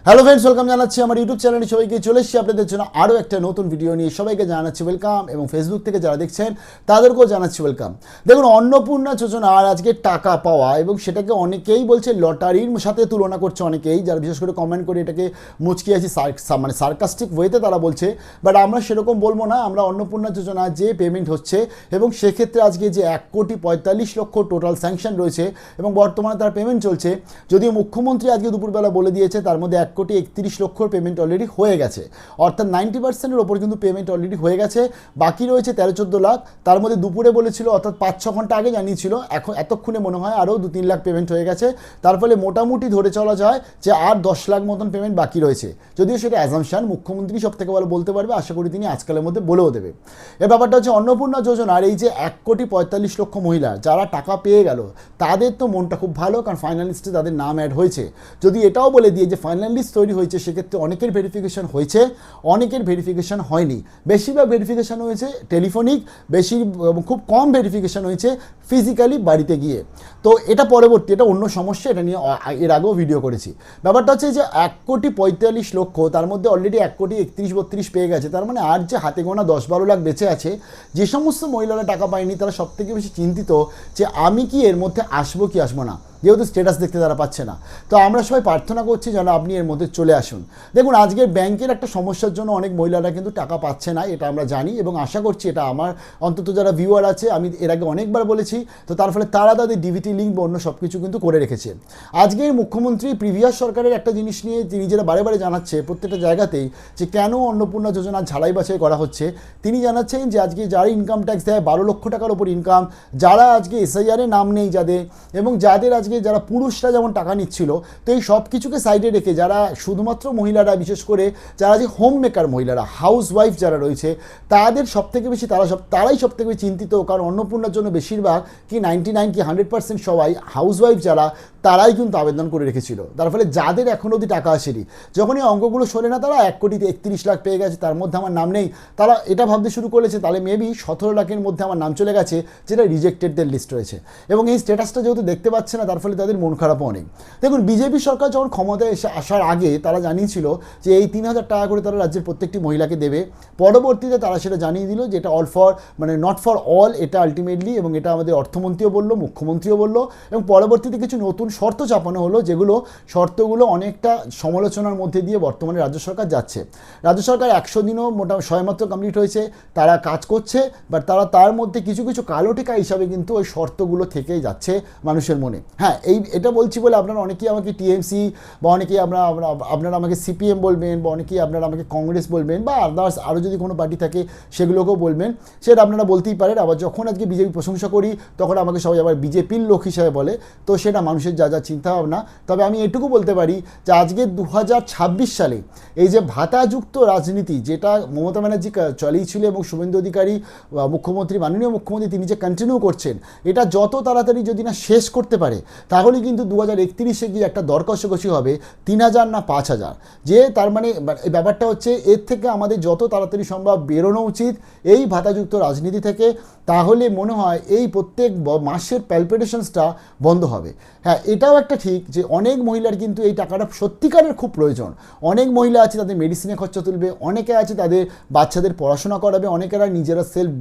Hello friends, welcome জানাচ্ছি আমার YouTube চ্যানেলে সবাইকে। চলে এসেছি আপনাদের জন্য আরও একটা নতুন ভিডিও নিয়ে। সবাইকে জানাচ্ছি ওয়েলকাম, এবং ফেসবুক থেকে যারা দেখছেন তাদেরকেও জানাচ্ছি ওয়েলকাম। দেখুন, অন্নপূর্ণা যোজনার আজকে টাকা পাওয়া, এবং সেটাকে অনেকেই বলছে লটারির সাথে তুলনা করছে অনেকেই, যারা বিশেষ করে কমেন্ট করে এটাকে মুচকি আছি, মানে সার্কাস্টিক ওয়েতে তারা বলছে। বাট আমরা সেরকম বলবো না। আমরা অন্নপূর্ণা যোজনা যে পেমেন্ট হচ্ছে, এবং সেক্ষেত্রে আজকে যে 1,45,00,000 টোটাল স্যাংশন রয়েছে এবং বর্তমানে তার পেমেন্ট চলছে, যদিও মুখ্যমন্ত্রী আজকে দুপুরবেলা বলে দিয়েছে তার মধ্যে 1,31,00,000 পেমেন্ট অলরেডি হয়ে গেছে, অর্থাৎ 90%-এর ওপর কিন্তু পেমেন্ট অলরেডি হয়ে গেছে। বাকি রয়েছে 13-14 লাখ। তার মধ্যে দুপুরে বলেছিল, অর্থাৎ 5-6 ঘন্টা আগে জানিয়েছিল, এখন এতক্ষণে মনে হয় আরও 2-3 লাখ পেমেন্ট হয়ে গেছে। তার ফলে মোটামুটি ধরে চলা যায় যে আর 10 লাখ মতন পেমেন্ট বাকি রয়েছে, যদিও সেটা অ্যাজাম্পশন। মুখ্যমন্ত্রী সব থেকে ভালো বলতে পারবে, আশা করি তিনি আজকালের মধ্যে বলেও দেবে। এর ব্যাপারটা হচ্ছে অন্নপূর্ণা যোজনার এই যে 1,45,00,000 মহিলা যারা টাকা পেয়ে গেল, তাদের তো মনটা খুব ভালো, কারণ ফাইনালিস্টে তাদের নাম অ্যাড হয়েছে। যদি এটাও বলে দিয়ে যে ফাইনালিস্ট তৈরি হয়েছে, সেক্ষেত্রে অনেকের ভেরিফিকেশন হয়েছে, অনেকের ভেরিফিকেশন হয়নি। বেশিরভাগ ভেরিফিকেশন হয়েছে টেলিফোনিক, খুব কম ভেরিফিকেশন হয়েছে ফিজিক্যালি বাড়িতে গিয়ে। তো এটা পরবর্তী, এটা অন্য সমস্যা, এটা নিয়ে এর আগেও ভিডিও করেছি। ব্যাপারটা হচ্ছে যে 1,45,00,000, তার মধ্যে অলরেডি 1,31,32 পেয়ে গেছে। তার মানে আর যে হাতে গোনা 10-12 লাখ বেঁচে আছে, যে সমস্ত মহিলারা টাকা পায়নি তারা সব থেকে বেশি চিন্তিত যে আমি কি এর মধ্যে আসবো কি আসবো না, যেহেতু স্ট্যাটাস দেখতে তারা পাচ্ছে না। তো আমরা সবাই প্রার্থনা করছি যেন আপনি এর মধ্যে চলে আসুন। দেখুন, আজকের ব্যাংকের একটা সমস্যার জন্য অনেক মহিলারা কিন্তু টাকা পাচ্ছে না, এটা আমরা জানি, এবং আশা করছি এটা আমার অন্তত যারা ভিউয়ার আছে, আমি এর আগে অনেকবার বলেছি, তো তার ফলে তারা তাদের ডিভিটি লিঙ্ক বা অন্য সব কিছু কিন্তু করে রেখেছে। আজকের মুখ্যমন্ত্রী প্রিভিয়াস সরকারের একটা জিনিস নিয়ে তিনি যেটা বারে বারে জানাচ্ছে প্রত্যেকটা জায়গাতেই, যে কেন অন্নপূর্ণা যোজনা ঝালাই বাছাই করা হচ্ছে। তিনি জানাচ্ছেন যে আজকে যারা ইনকাম ট্যাক্স দেয় 12 লক্ষ টাকার ওপর ইনকাম, যারা আজকে এসআইআরে নাম নেই যাদের, এবং যাদের আজকে যারা পুরুষরা যেমন টাকা নিচ্ছিল, তো এই সব কিছুকে সাইডে রেখে যারা শুধুমাত্র মহিলারা, বিশেষ করে যারা যে হোম মেকার মহিলারা, হাউস ওয়াইফ যারা রয়েছে, তাদের সব থেকে বেশি তারাই সব থেকে বেশি চিন্তিত। কারণ অন্নপূর্ণার জন্য বেশিরভাগ কি 99 কি 100% সবাই হাউস ওয়াইফ যারা, তারাই কিন্তু আবেদন করে রেখেছিল। তার ফলে যাদের এখনও অবধি টাকা আসেনি, যখন এই অঙ্কগুলো শোনে না তারা 1,31,00,000 পেয়ে গেছে, তার মধ্যে আমার নাম নেই, তারা এটা ভাবতে শুরু করেছে তাহলে মেবি 17 লাখের মধ্যে আমার নাম চলে গেছে, যেটা রিজেক্টেডদের লিস্ট রয়েছে। এবং এই স্ট্যাটাসটা যেহেতু দেখতে পাচ্ছে না, তার ফলে তাদের মন খারাপও অনেক। দেখুন, বিজেপি সরকার যখন ক্ষমতায় আসার আগে তারা জানিয়েছিল যে এই 3,000 টাকা করে তারা রাজ্যের প্রত্যেকটি মহিলাকে দেবে। পরবর্তীতে তারা সেটা জানিয়ে দিল যে এটা নট ফর অল, এটা আলটিমেটলি, এবং এটা আমাদের অর্থমন্ত্রীও বললো, মুখ্যমন্ত্রীও বললো, এবং পরবর্তীতে কিছু নতুন শর্ত চাপানো হলো, যেগুলো শর্তগুলো অনেকটা সমালোচনার মধ্যে দিয়ে বর্তমানে রাজ্য সরকার যাচ্ছে। রাজ্য সরকার 100 দিনও মোটামুটি সবেমাত্র কমপ্লিট হয়েছে, তারা কাজ করছে, বাট তারা তার মধ্যে কিছু কিছু কালো টিকা হিসাবে কিন্তু ওই শর্তগুলো থেকেই যাচ্ছে মানুষের মনে। হ্যাঁ, এটা বলছি বলে আপনারা অনেকেই আমাকে টিএমসি বা অনেকেই আপনারা আমাকে সিপিএম বলবেন, বা অনেকেই আপনারা আমাকে কংগ্রেস বলবেন, বা আদার্স আরও যদি কোনো পার্টি থাকে সেগুলোকেও বলবেন, সেটা আপনারা বলতেই পারেন। আবার যখন আজকে বিজেপি প্রশংসা করি, তখন আমাকে সবাই আবার বিজেপির লোক হিসাবে বলে, তো সেটা মানুষের যা যা চিন্তাভাবনা। তবে আমি এটুকু বলতে পারি যে আজকে 2026 সালে এই যে ভাতাযুক্ত রাজনীতি, যেটা মমতা ব্যানার্জি চালিয়েছিল এবং শুভেন্দু অধিকারী মুখ্যমন্ত্রী, মাননীয় মুখ্যমন্ত্রী, তিনি যে কন্টিনিউ করছেন, এটা যত তাড়াতাড়ি যদি না শেষ করতে পারে, তাহলে কিন্তু 2031-এ গিয়ে একটা দর কষাকষি হবে 3,000 না 5,000। যে তার মানে এই ব্যাপারটা হচ্ছে, এর থেকে আমাদের যত তাড়াতাড়ি সম্ভব বেরোনো উচিত এই ভাতাযুক্ত রাজনীতি থেকে। তাহলে মনে হয় এই প্রত্যেক মাসের প্যালপিটেশনসটা বন্ধ হবে। হ্যাঁ, এটাও একটা ঠিক যে অনেক মহিলার কিন্তু এই টাকাটা সত্যিকারের খুব প্রয়োজন। অনেক মহিলা আছে তাদের মেডিসিনে খরচা তুলবে, অনেকে আছে তাদের বাচ্চাদের পড়াশোনা করাবে, অনেকেরা নিজেরা সেলফ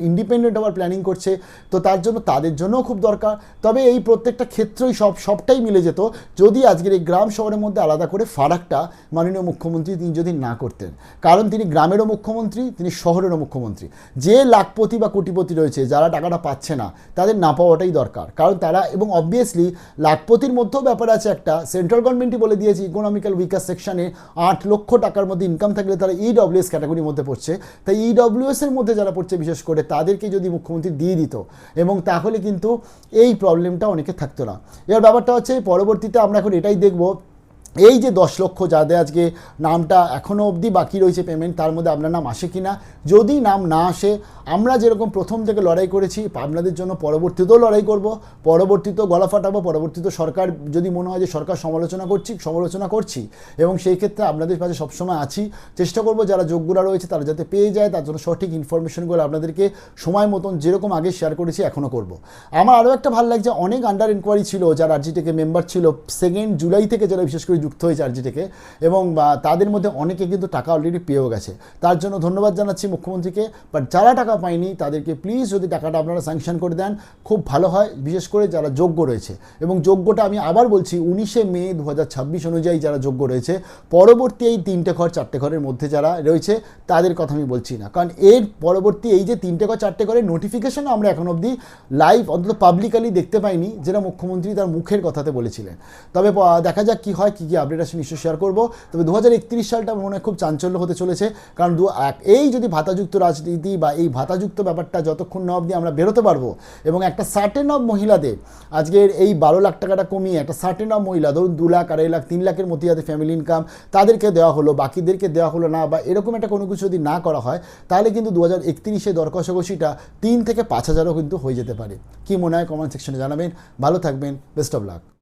ইন্ডিপেন্ডেন্ট হওয়ার প্ল্যানিং করছে, তো তার জন্য তাদের জন্যও খুব দরকার। তবে এই প্রত্যেকটা ক্ষেত্রেই সবটাই মিলে যেত যদি আজকের এই গ্রাম শহরের মধ্যে আলাদা করে ফারাকটা মাননীয় মুখ্যমন্ত্রী তিনি যদি না করতেন। কারণ তিনি গ্রামেরও মুখ্যমন্ত্রী, তিনি শহরেরও মুখ্যমন্ত্রী। যে লাখপতি বা কোটিপতি রয়েছে, যারা টাকাটা পাচ্ছে না, তাদের না পাওয়াটাই দরকার। কারণ তারা, এবং অবভিয়াসলি লাখপতির মধ্যেও ব্যাপার আছে একটা, সেন্ট্রাল গভর্নমেন্টই বলে দিয়েছে ইকোনমিক্যাল উইকার সেকশনে 8 লক্ষ টাকার মধ্যে ইনকাম থাকলে তারা ইডব্লিউএস ক্যাটাগরির মধ্যে পড়ছে। তাই ইডব্লিউএসের মধ্যে যারা পড়ছে বিশেষ করে, তাদেরকে যদি মুখ্যমন্ত্রী দিয়ে দিত, এবং তাহলে কিন্তু এই প্রবলেমটা অনেকে থাকতো না। এবার ব্যাপারটা হচ্ছে পরবর্তীতে আমরা এখন এটাই দেখব, এই যে 10 লক্ষ যাদের আজকে নামটা এখনও অবধি বাকি রয়েছে পেমেন্ট, তার মধ্যে আপনার নাম আসে কি না। যদি নাম না আসে, আমরা যেরকম প্রথম থেকে লড়াই করেছি আপনাদের জন্য, পরবর্তীতেও লড়াই করব, পরবর্তীতেও গলা ফাটাবো, পরবর্তীতে সরকার যদি মনে হয় যে সরকার সমালোচনা করছি, এবং সেই ক্ষেত্রে আপনাদের পাশে সবসময় আছি। চেষ্টা করব যারা যোগ্যরা রয়েছে তারা যাতে পেয়ে যায়, তার জন্য সঠিক ইনফরমেশনগুলো আপনাদেরকে সময় মতন যেরকম আগে শেয়ার করেছি এখনও করব। আমার আরও একটা ভালো লাগছে, অনেক আন্ডার ইনকোয়ারি ছিল যারা আরজিটেকে মেম্বার ছিল 2 জুলাই থেকে, যারা বিশেষ করে যুক্ত হয়েছে আরজিটিকে, এবং তাদের মধ্যে অনেকে কিন্তু টাকা অলরেডি পেয়েও গেছে। তার জন্য ধন্যবাদ জানাচ্ছি মুখ্যমন্ত্রীকে। বাট যারা টাকা পায়নি তাদেরকে প্লিজ যদি টাকাটা আপনারা স্যাংশন করে দেন খুব ভালো হয়, বিশেষ করে যারা যোগ্য রয়েছে। এবং যোগ্যটা আমি আবার বলছি 19শে মে 2026 অনুযায়ী যারা যোগ্য রয়েছে, পরবর্তী এই 3টে ঘর 4টে ঘরের মধ্যে যারা রয়েছে তাদের কথা আমি বলছি না, কারণ এর পরবর্তী এই যে 3টে ঘর 4টে ঘরের নোটিফিকেশন আমরা এখন অবধি লাইভ অন্তত পাবলিকালি দেখতে পাইনি, যেটা মুখ্যমন্ত্রী তার মুখের কথাতে বলেছিলেন। তবে দেখা যাক কী হয়, কী আপডেট আছে নিশ্চয়ই শেয়ার করবো। তবে 2031 সালটা মনে হয় খুব চাঞ্চল্য হতে চলেছে, কারণ এই যদি ভাতাযুক্ত রাজনীতি বা এই ভাতাযুক্ত ব্যাপারটা যতক্ষণ না অবধি আমরা বেরোতে পারবো, এবং একটা সার্টেন অফ মহিলাদের আজকের এই 12 লাখ টাকাটা কমিয়ে একটা সার্টেন অফ মহিলা, ধরুন 2 লাখ, 2.5 লাখ, 3 লাখের মধ্যে যাদের ফ্যামিলি ইনকাম তাদেরকে দেওয়া হলো, বাকিদেরকে দেওয়া হলো না, বা এরকম একটা কোনো কিছু যদি না করা হয়, তাহলে কিন্তু 2031-এ দর কষাকষিটা 3 থেকে 5 হাজারও কিন্তু হয়ে যেতে পারে। কি মনে হয় কমেন্ট সেকশনে জানাবেন। ভালো থাকবেন, বেস্ট অফ লাক।